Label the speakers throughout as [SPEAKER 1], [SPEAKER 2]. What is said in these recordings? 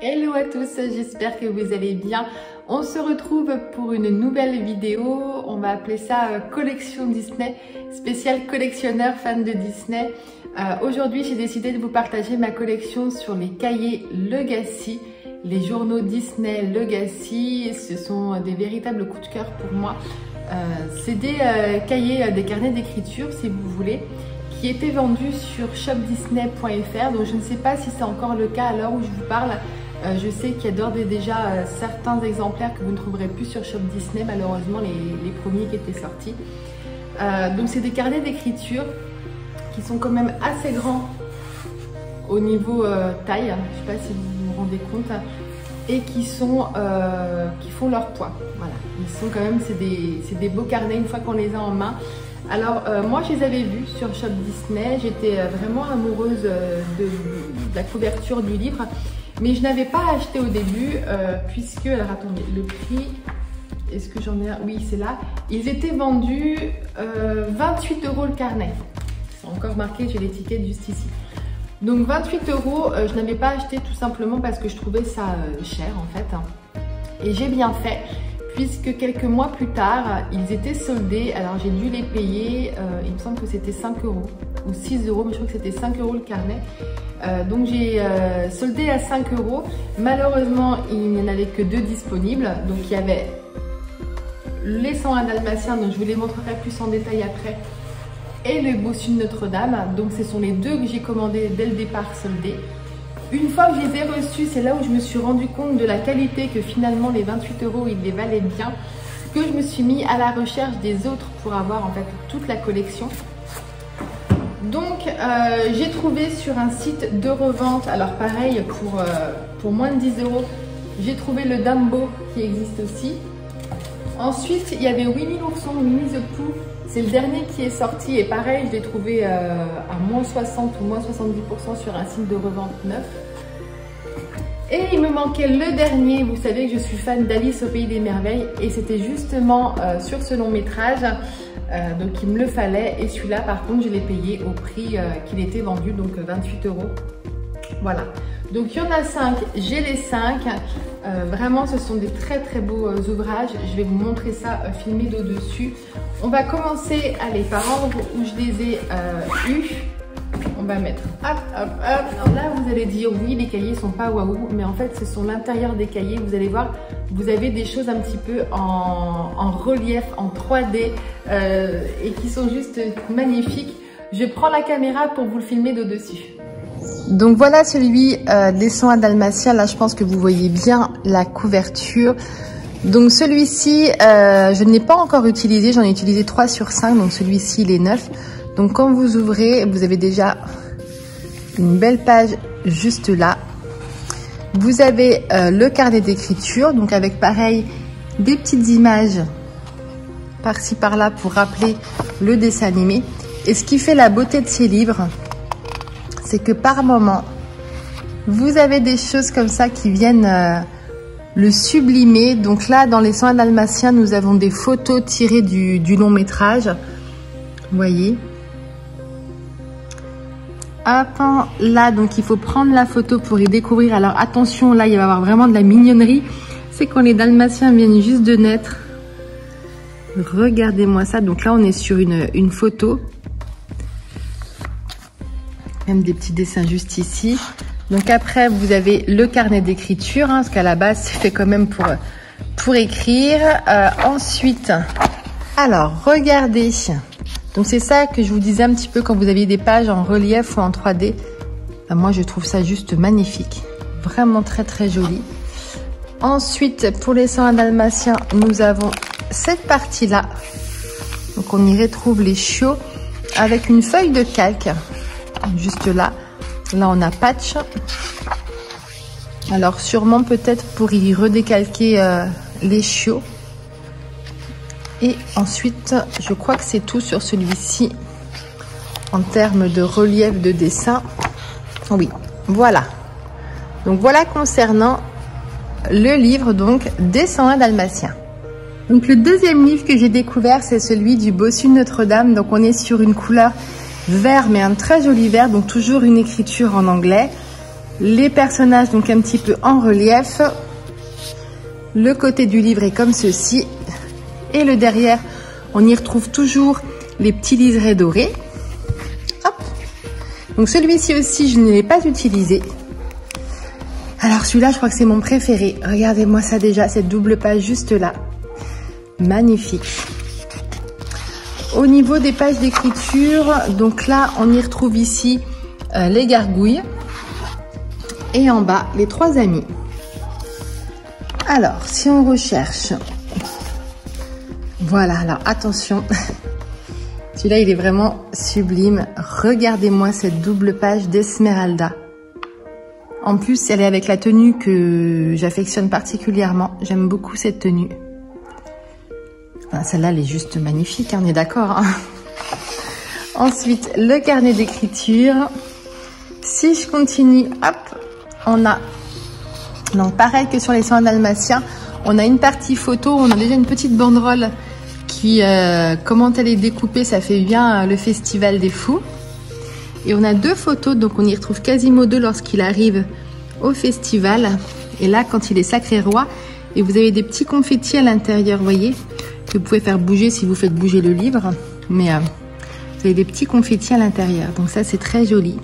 [SPEAKER 1] Hello à tous, j'espère que vous allez bien. On se retrouve pour une nouvelle vidéo, on va appeler ça collection Disney, spécial collectionneur fan de Disney. Aujourd'hui j'ai décidé de vous partager ma collection sur les cahiers Legacy, les journaux Disney Legacy. Ce sont des véritables coups de cœur pour moi. C'est des cahiers, des carnets d'écriture si vous voulez, qui étaient vendus sur shopdisney.fr. Donc je ne sais pas si c'est encore le cas à l'heure où je vous parle. Je sais qu'il y a d'ores et déjà certains exemplaires que vous ne trouverez plus sur Shop Disney, malheureusement les premiers qui étaient sortis. Donc c'est des carnets d'écriture qui sont quand même assez grands au niveau taille, je ne sais pas si vous vous rendez compte, et qui font leur poids. Voilà, ils sont quand même, c'est des beaux carnets une fois qu'on les a en main. Alors moi je les avais vus sur Shop Disney, j'étais vraiment amoureuse de la couverture du livre. Mais je n'avais pas acheté au début puisque, alors attendez, le prix, est-ce que j'en ai un? Oui, c'est là. Ils étaient vendus 28 € le carnet. C'est encore marqué, j'ai l'étiquette juste ici. Donc 28 €, je n'avais pas acheté tout simplement parce que je trouvais ça cher en fait. Et j'ai bien fait puisque quelques mois plus tard, ils étaient soldés. Alors j'ai dû les payer, il me semble que c'était 5 € ou 6 €, mais je crois que c'était 5 € le carnet. Donc j'ai soldé à 5 €. Malheureusement, il n'y en avait que 2 disponibles. Donc il y avait les 101 Dalmatiens, donc je vous les montrerai plus en détail après, et le Bossu de Notre-Dame. Donc ce sont les 2 que j'ai commandés dès le départ soldés. Une fois que je les ai reçus, c'est là où je me suis rendu compte de la qualité, que finalement les 28 € ils les valaient bien, que je me suis mis à la recherche des autres pour avoir en fait toute la collection. Donc j'ai trouvé sur un site de revente, alors pareil pour moins de 10 € j'ai trouvé le Dumbo qui existe aussi. Ensuite il y avait Winnie l'ourson, Winnie the Pooh, c'est le dernier qui est sorti et pareil je l'ai trouvé à moins 60 ou moins 70% sur un site de revente neuf. Et il me manquait le dernier, vous savez que je suis fan d'Alice au Pays des Merveilles et c'était justement sur ce long métrage. Donc il me le fallait et celui-là par contre je l'ai payé au prix qu'il était vendu, donc 28 €. Voilà, donc il y en a 5, j'ai les 5. Vraiment ce sont des très très beaux ouvrages. Je vais vous montrer ça filmé d'au-dessus. On va commencer, allez, par ordre où je les ai eus. On va mettre hop hop hop. Alors là vous allez dire oui les cahiers sont pas waouh, mais en fait ce sont l'intérieur des cahiers. Vous allez voir, vous avez des choses un petit peu en relief, en 3D et qui sont juste magnifiques. Je prends la caméra pour vous le filmer d'au-dessus. Donc voilà celui des 101 Dalmatiens. Là je pense que vous voyez bien la couverture. Donc celui-ci je ne l'ai pas encore utilisé, j'en ai utilisé 3 sur 5, donc celui-ci il est neuf. Donc quand vous ouvrez, vous avez déjà une belle page juste là. Vous avez le carnet d'écriture, donc avec pareil des petites images par-ci par-là pour rappeler le dessin animé. Et ce qui fait la beauté de ces livres, c'est que par moment, vous avez des choses comme ça qui viennent le sublimer. Donc là, dans les 101 Dalmatiens, nous avons des photos tirées du long métrage. Vous voyez. Hop, là donc il faut prendre la photo pour y découvrir. Alors attention, là il va y avoir vraiment de la mignonnerie. C'est quand les Dalmatiens viennent juste de naître. Regardez-moi ça. Donc là on est sur une photo. Même des petits dessins juste ici. Donc après vous avez le carnet d'écriture, hein, parce qu'à la base c'est fait quand même pour écrire. Ensuite, alors regardez. Donc c'est ça que je vous disais un petit peu quand vous aviez des pages en relief ou en 3D. Moi je trouve ça juste magnifique. Vraiment très très joli. Ensuite pour les 101 Dalmatiens, nous avons cette partie-là. Donc on y retrouve les chiots avec une feuille de calque. Juste là. Là on a Patch. Alors sûrement peut-être pour y redécalquer les chiots. Et ensuite, je crois que c'est tout sur celui-ci en termes de relief de dessin. Oui, voilà. Donc voilà concernant le livre donc des 101 Dalmatiens. Donc le deuxième livre que j'ai découvert, c'est celui du Bossu de Notre-Dame. Donc on est sur une couleur vert, mais un très joli vert, donc toujours une écriture en anglais. Les personnages donc un petit peu en relief. Le côté du livre est comme ceci. Et le derrière, on y retrouve toujours les petits liserés dorés. Hop. Donc celui-ci aussi, je ne l'ai pas utilisé. Alors celui-là, je crois que c'est mon préféré. Regardez-moi ça déjà, cette double page juste là. Magnifique. Au niveau des pages d'écriture, donc là, on y retrouve ici les gargouilles. Et en bas, les trois amis. Alors, si on recherche... Voilà, alors attention. Celui-là, il est vraiment sublime. Regardez-moi cette double page d'Esmeralda. En plus, elle est avec la tenue que j'affectionne particulièrement. J'aime beaucoup cette tenue. Celle-là, elle est juste magnifique, hein, on est d'accord, hein. Ensuite, le carnet d'écriture. Si je continue, hop, on a... Donc, pareil que sur les soins dalmatiens, on a une partie photo, on a déjà une petite banderole qui, comment elle est découpée, ça fait bien le Festival des Fous. Et on a deux photos, donc on y retrouve Quasimodo lorsqu'il arrive au festival. Et là, quand il est sacré roi, et vous avez des petits confettis à l'intérieur, vous voyez, que vous pouvez faire bouger si vous faites bouger le livre. Mais vous avez des petits confettis à l'intérieur, donc ça c'est très joli.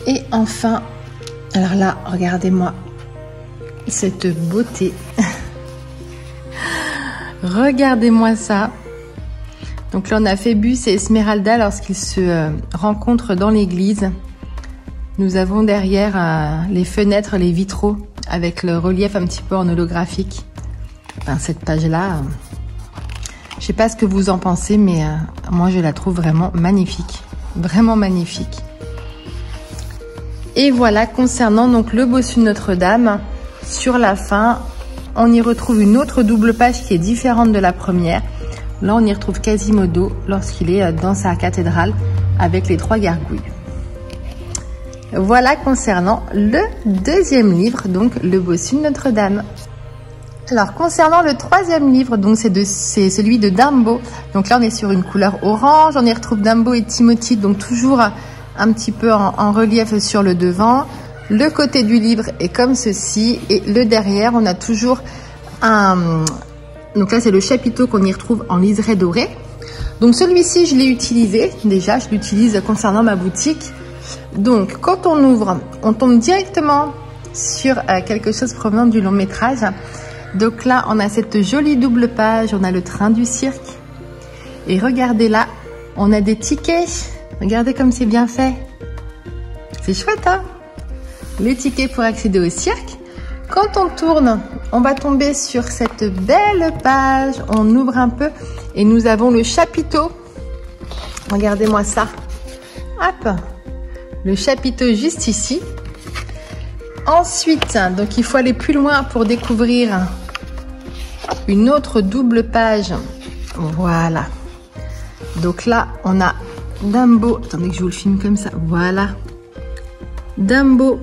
[SPEAKER 1] Et enfin, alors là, regardez-moi cette beauté. Regardez-moi ça. Donc là, on a Phébus et Esmeralda lorsqu'ils se rencontrent dans l'église. Nous avons derrière les fenêtres, les vitraux, avec le relief un petit peu en holographique. Enfin, cette page-là, je sais pas ce que vous en pensez, mais moi, je la trouve vraiment magnifique. Vraiment magnifique. Et voilà, concernant donc le bossu de Notre-Dame, sur la fin, on y retrouve une autre double page qui est différente de la première. Là, on y retrouve Quasimodo lorsqu'il est dans sa cathédrale avec les trois gargouilles. Voilà concernant le deuxième livre, donc le bossu de Notre-Dame. Alors, concernant le troisième livre, donc c'est celui de Dumbo. Donc là, on est sur une couleur orange. On y retrouve Dumbo et Timothy, donc toujours un petit peu en relief sur le devant. Le côté du livre est comme ceci. Et le derrière, on a toujours un... Donc là, c'est le chapiteau qu'on y retrouve en liseré doré. Donc celui-ci, je l'ai utilisé. Déjà, je l'utilise concernant ma boutique. Donc, quand on ouvre, on tombe directement sur quelque chose provenant du long métrage. Donc là, on a cette jolie double page. On a le train du cirque. Et regardez là, on a des tickets. Regardez comme c'est bien fait. C'est chouette, hein? Les tickets pour accéder au cirque. Quand on tourne, on va tomber sur cette belle page. On ouvre un peu et nous avons le chapiteau. Regardez-moi ça. Hop, le chapiteau juste ici. Ensuite, donc il faut aller plus loin pour découvrir une autre double page. Voilà. Donc là, on a Dumbo. Attendez que je vous le filme comme ça. Voilà. Dumbo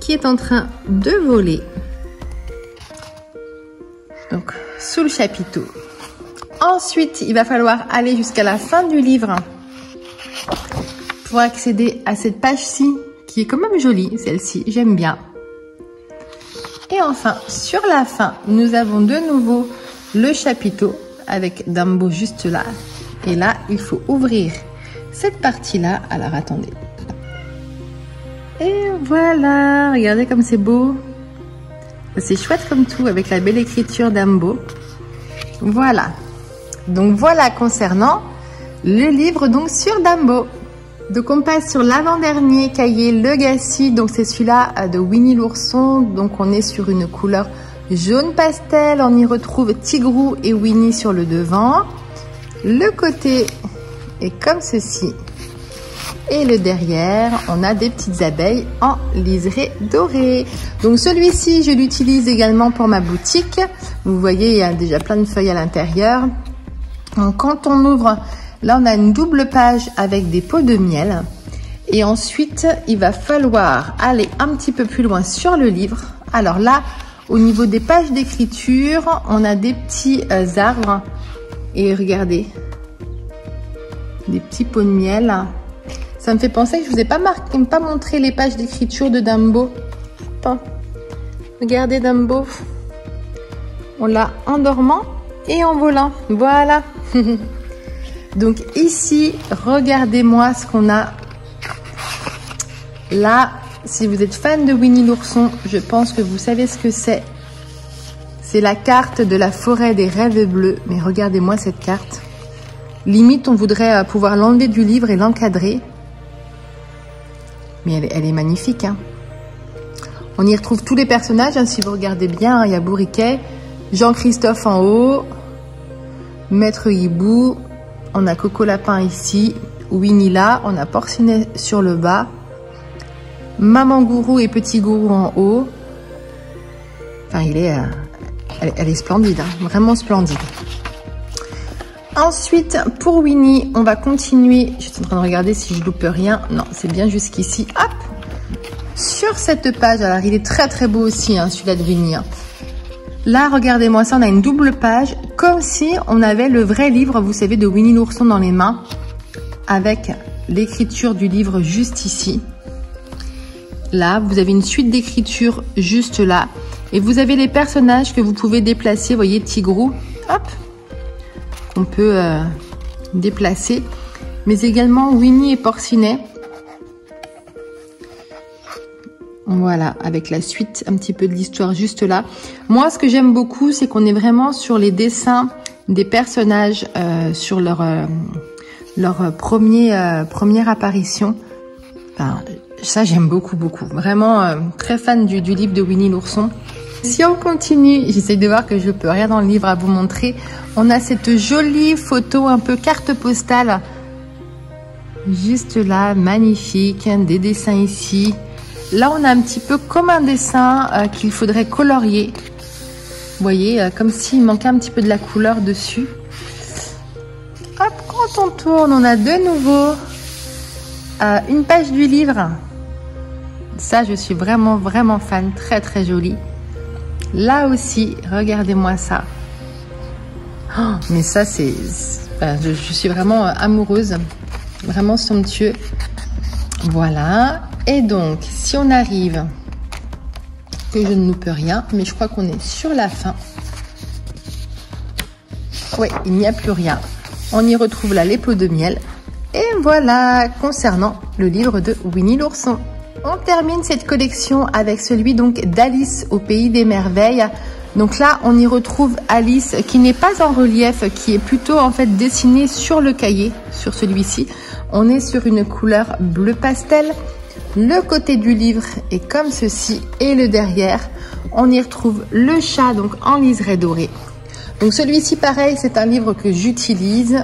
[SPEAKER 1] qui est en train de voler. Donc, sous le chapiteau. Ensuite, il va falloir aller jusqu'à la fin du livre pour accéder à cette page-ci, qui est quand même jolie, celle-ci, j'aime bien. Et enfin, sur la fin, nous avons de nouveau le chapiteau avec Dumbo juste là. Et là, il faut ouvrir cette partie-là. Alors, attendez. Et voilà, regardez comme c'est beau. C'est chouette comme tout, avec la belle écriture Dumbo. Voilà. Donc voilà concernant le livre donc sur Dumbo. Donc on passe sur l'avant-dernier cahier Legacy. Donc c'est celui-là de Winnie l'ourson. Donc on est sur une couleur jaune pastel. On y retrouve Tigrou et Winnie sur le devant. Le côté est comme ceci. Et le derrière, on a des petites abeilles en liseré doré. Donc celui-ci, je l'utilise également pour ma boutique. Vous voyez, il y a déjà plein de feuilles à l'intérieur. Donc quand on ouvre, là on a une double page avec des pots de miel. Et ensuite, il va falloir aller un petit peu plus loin sur le livre. Alors là, au niveau des pages d'écriture, on a des petits arbres. Et regardez, des petits pots de miel. Ça me fait penser que je vous ai pas montré les pages d'écriture de Dumbo. Attends. Regardez Dumbo. On l'a en dormant et en volant. Voilà. Donc ici, regardez-moi ce qu'on a. Là, si vous êtes fan de Winnie l'ourson, je pense que vous savez ce que c'est. C'est la carte de la forêt des rêves bleus. Mais regardez-moi cette carte. Limite, on voudrait pouvoir l'enlever du livre et l'encadrer. Mais elle est magnifique. Hein. On y retrouve tous les personnages, hein, si vous regardez bien. Hein, il y a Bourriquet, Jean-Christophe en haut, Maître Hibou, on a Coco Lapin ici, Winnie là, on a Porcinet sur le bas, Maman Gourou et Petit Gourou en haut. Enfin, elle est splendide, hein, vraiment splendide. Ensuite, pour Winnie, on va continuer. Je suis en train de regarder si je loupe rien. Non, c'est bien jusqu'ici. Hop! Sur cette page, alors il est très très beau aussi, hein, celui-là de Winnie. Hein. Là, regardez-moi ça, on a une double page, comme si on avait le vrai livre, vous savez, de Winnie l'ourson dans les mains, avec l'écriture du livre juste ici. Là, vous avez une suite d'écriture juste là. Et vous avez les personnages que vous pouvez déplacer, vous voyez, Tigrou, hop! On peut déplacer, mais également Winnie et Porcinet. Voilà, avec la suite un petit peu de l'histoire juste là. Moi, ce que j'aime beaucoup, c'est qu'on est vraiment sur les dessins des personnages sur leur première apparition. Enfin, ça, j'aime beaucoup, beaucoup. Vraiment très fan du livre de Winnie l'ourson. Si on continue, j'essaie de voir que je peux rien dans le livre à vous montrer. On a cette jolie photo un peu carte postale. Juste là, magnifique. Des dessins ici. Là, on a un petit peu comme un dessin qu'il faudrait colorier. Vous voyez, comme s'il manquait un petit peu de la couleur dessus. Hop, quand on tourne, on a de nouveau une page du livre. Ça, je suis vraiment, vraiment fan. Très, très joli. Là aussi, regardez-moi ça. Oh, mais ça, je suis vraiment amoureuse. Vraiment somptueux. Voilà. Et donc, si on arrive, que je ne loupe rien, mais je crois qu'on est sur la fin. Oui, il n'y a plus rien. On y retrouve là les pots de miel. Et voilà, concernant le livre de Winnie l'ourson. On termine cette collection avec celui donc d'Alice au pays des merveilles. Donc là, on y retrouve Alice qui n'est pas en relief, qui est plutôt en fait dessinée sur le cahier, sur celui-ci. On est sur une couleur bleu pastel. Le côté du livre est comme ceci et le derrière, on y retrouve le chat donc en liseré doré. Donc celui-ci pareil, c'est un livre que j'utilise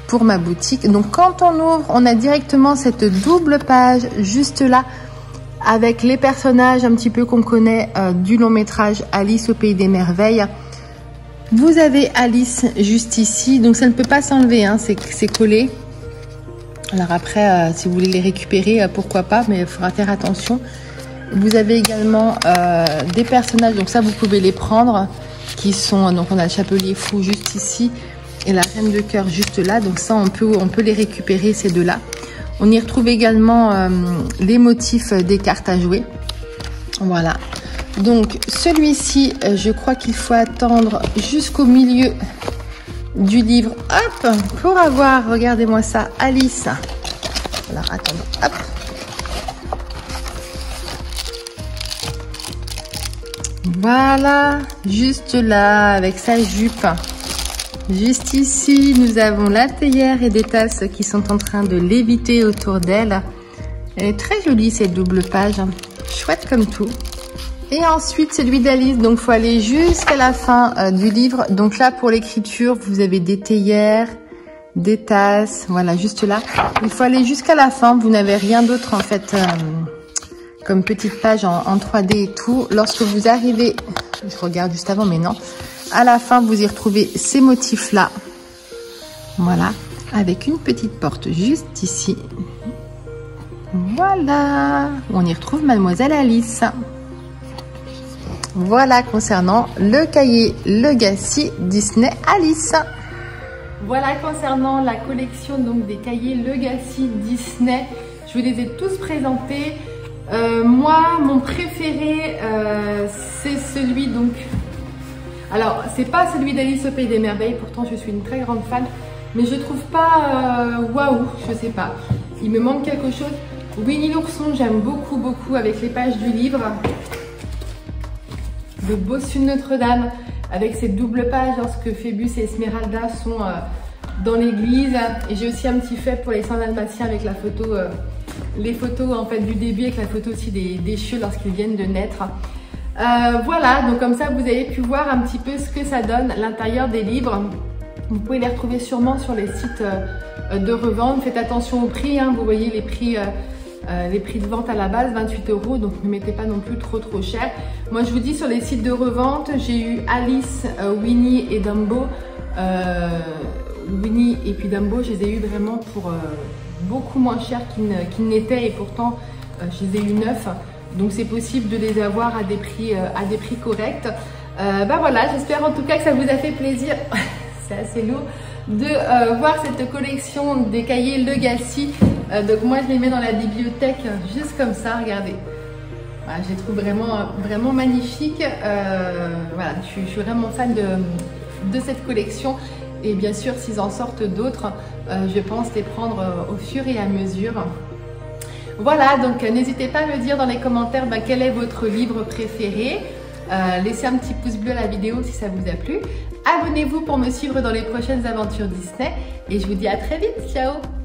[SPEAKER 1] pour ma boutique. Donc quand on ouvre, on a directement cette double page juste là avec les personnages un petit peu qu'on connaît du long métrage Alice au pays des merveilles. Vous avez Alice juste ici, donc ça ne peut pas s'enlever, hein, c'est collé. Alors après, si vous voulez les récupérer, pourquoi pas, mais il faudra faire attention. Vous avez également des personnages, donc ça vous pouvez les prendre, qui sont, donc on a le chapelier fou juste ici et la reine de cœur juste là, donc ça on peut les récupérer ces deux-là. On y retrouve également les motifs des cartes à jouer. Voilà. Donc celui-ci, je crois qu'il faut attendre jusqu'au milieu du livre, hop, pour avoir, regardez-moi ça, Alice. Alors attendez, hop. Voilà, juste là, avec sa jupe. Juste ici, nous avons la théière et des tasses qui sont en train de léviter autour d'elle. Elle est très jolie cette double page, chouette comme tout. Et ensuite celui d'Alice, donc il faut aller jusqu'à la fin du livre. Donc là pour l'écriture, vous avez des théières, des tasses, voilà juste là. Il faut aller jusqu'à la fin, vous n'avez rien d'autre en fait comme petite page en 3D et tout. Lorsque vous arrivez, je regarde juste avant mais non. À la fin, vous y retrouvez ces motifs-là. Voilà, avec une petite porte juste ici. Voilà, on y retrouve Mademoiselle Alice. Voilà concernant le cahier Legacy Disney Alice. Voilà concernant la collection donc des cahiers Legacy Disney. Je vous les ai tous présentés. Moi, mon préféré, c'est celui donc... Alors, c'est pas celui d'Alice au Pays des Merveilles, pourtant je suis une très grande fan, mais je trouve pas waouh, je sais pas. Il me manque quelque chose. Winnie l'ourson, j'aime beaucoup, beaucoup avec les pages du livre. Le bossu de Notre-Dame, avec ces doubles pages lorsque Phébus et Esmeralda sont dans l'église. Et j'ai aussi un petit fait pour les 100 dalmatiens avec la photo, les photos en fait du début, avec la photo aussi des chiots lorsqu'ils viennent de naître. Voilà, donc comme ça vous avez pu voir un petit peu ce que ça donne l'intérieur des livres. Vous pouvez les retrouver sûrement sur les sites de revente. Faites attention au prix, hein. Vous voyez les prix de vente à la base, 28 €, donc ne mettez pas non plus trop cher. Moi je vous dis, sur les sites de revente, j'ai eu Alice, Winnie et Dumbo. Winnie et puis Dumbo, je les ai eu vraiment pour beaucoup moins cher qu'ils n'étaient, et pourtant je les ai eu neufs. Donc c'est possible de les avoir à des prix corrects. Bah voilà, j'espère en tout cas que ça vous a fait plaisir. C'est assez lourd de voir cette collection des cahiers Legacy. Donc moi je les mets dans la bibliothèque juste comme ça, regardez. Voilà, je les trouve vraiment magnifiques. Voilà, je suis vraiment fan de cette collection. Et bien sûr, s'ils en sortent d'autres, je pense les prendre au fur et à mesure. Voilà, donc n'hésitez pas à me dire dans les commentaires quel est votre livre préféré. Laissez un petit pouce bleu à la vidéo si ça vous a plu. Abonnez-vous pour me suivre dans les prochaines aventures Disney. Et je vous dis à très vite, ciao!